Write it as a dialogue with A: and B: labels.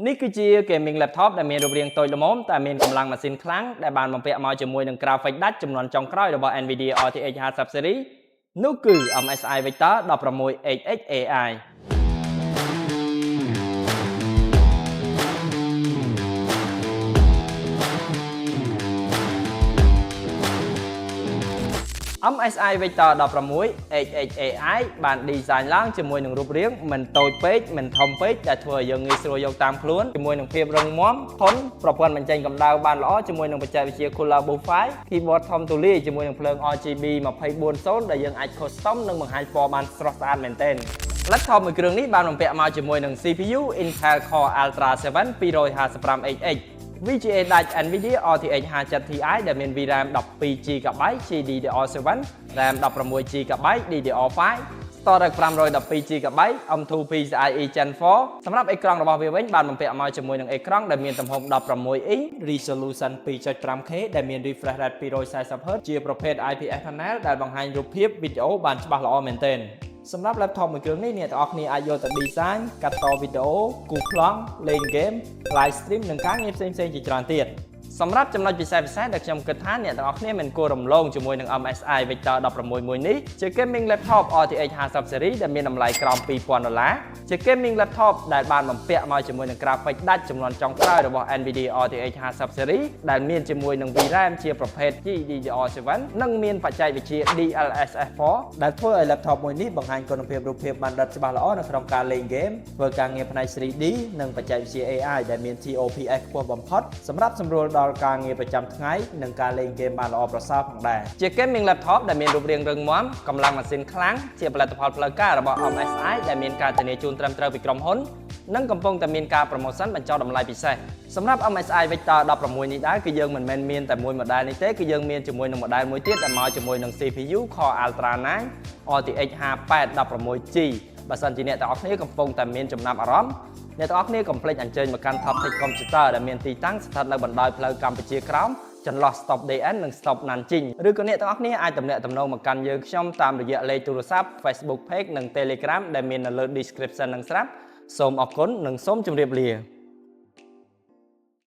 A: នេះគឺជា gaming laptop ដែលមានរូបរាងតូចល្មមតែមានកម្លាំងម៉ាស៊ីនខ្លាំងដែលបានបំពាក់មកជាមួយនឹង graphic ដាច់ចំនួនចុងក្រោយរបស់ NVIDIA RTX 50 Series នោះគឺ MSI Vector 16XX AI MSI Vector 16XX AI បាន design ឡើងជាមួយនឹងរូបរាងមិនតូចពេកមិនធំពេកដែលធ្វើឲ្យយើងងាយស្រួលយកតាមខ្លួនជាមួយនឹងភាពរឹងមាំធន់ប្រព័ន្ធបញ្ចេញកម្ដៅបានល្អជាមួយនឹងបច្ចេកវិទ្យា Cooler Bluefire keyboard ធំទូលាយជាមួយនឹងភ្លើង RGB 24 ដែលយើងអាច custom និងបង្ហាញពណ៌បានស្រស់ស្អាតមែនទែន Laptop មួយគ្រឿងនេះបានបំពាក់មកជាមួយនឹង CPU Intel Core Ultra 7 255HX VGA ដាច់ NVIDIA RTX 50 Ti ដែលមាន VRAM 12GB GDDR7 RAM 16GB DDR5 Storage 512GB M2 PCIe Gen 4 សម្រាប់អេក្រង់របស់វាវិញបានបំពាក់មកជាមួយនឹងអេក្រង់ដែលមានទំហំ 16 inch Resolution 2.5K ដែលមាន refresh rate 240Hz ជាប្រភេទ IPS panel ដែលបង្ហាញរូបភាពវីដេអូបានច្បាស់ល្អមែនទែនសម្រាប់ laptop មួយគ្រឿងនេះអ្នកទាំងអស់គ្នាអាចយកទៅ design កាត់តវីដេអូគូសប្លង់លេង game live stream និងការងារផ្សេងៗជាច្រើនទៀតសម្រាប់ចំណុចពិសេសដែលខ្ញុំគិតថាអ្នកទាំងអស់គ្នាមិនគួររំលងជាមួយនឹង MSI Vector 16មួយនេះជា gaming laptop RTX 50 Series ដែលមានតម្លៃក្រោម$2000ជា gaming laptop ដែលបានបំពាក់មកជាមួយនឹង graphic ដាច់ចំនួនចុងក្រោយរបស់ NVIDIA RTX 50 Series ដែលមានជាមួយនឹង VRAM ជាប្រភេទ GDDR7 និងមានបច្ចេកវិទ្យា DLSS 4ដែលធ្វើឲ្យ laptop មួយនេះបង្ហាញគុណភាពរូបភាពបានដិតច្បាស់ល្អនៅក្នុងការលេង game ធ្វើការងារផ្នែក 3D និងបច្ចេកវិទ្យា AI ដែលមាន TOPS ខ្ពស់បំផុតសម្រាប់សម្រួលដល់ការងារប្រចាំថ្ងៃនិងការលេងហ្គេមបានល្អប្រសើរផងដែរជា gaming laptop ដែលមានរូបរាងរឹងមាំកម្លាំងម៉ាស៊ីនខ្លាំងជាផលិតផលផ្លូវការរបស់ MSI ដែលមានការធានាជូនត្រឹមត្រូវពីក្រុមហ៊ុននិងកំពុងតែមានការ promotion បញ្ចុះតម្លៃពិសេសសម្រាប់ MSI Vector 16នេះដែរគឺយើងមិនមែនមានតែមួយ model នេះទេគឺយើងមានជាមួយនឹង model មួយទៀតដែលមកជាមួយនឹង CPU Core Ultra 9 RTX 58 16G បើសិនជាអ្នកទាំងអស់គ្នាកំពុងតែមានចំណាប់អារម្មណ៍អ្នកទាំងអស់គ្នាកុំភ្លេចអញ្ជើញមកកាន់ Top Tech Computer ដែលមានទីតាំងស្ថិតនៅបណ្ដោយផ្លូវកម្ពុជាក្រោមចន្លោះ Stop DN និង Stop Nanjing ឬក៏អ្នកទាំងអស់គ្នាអាចទំនាក់ទំនងមកកាន់យើងខ្ញុំតាមរយៈលេខទូរស័ព្ទ Facebook Page និង Telegram ដែលមាននៅលើ description នឹងស្រាប់សូមអរគុណនិងសូមជម្រាបលា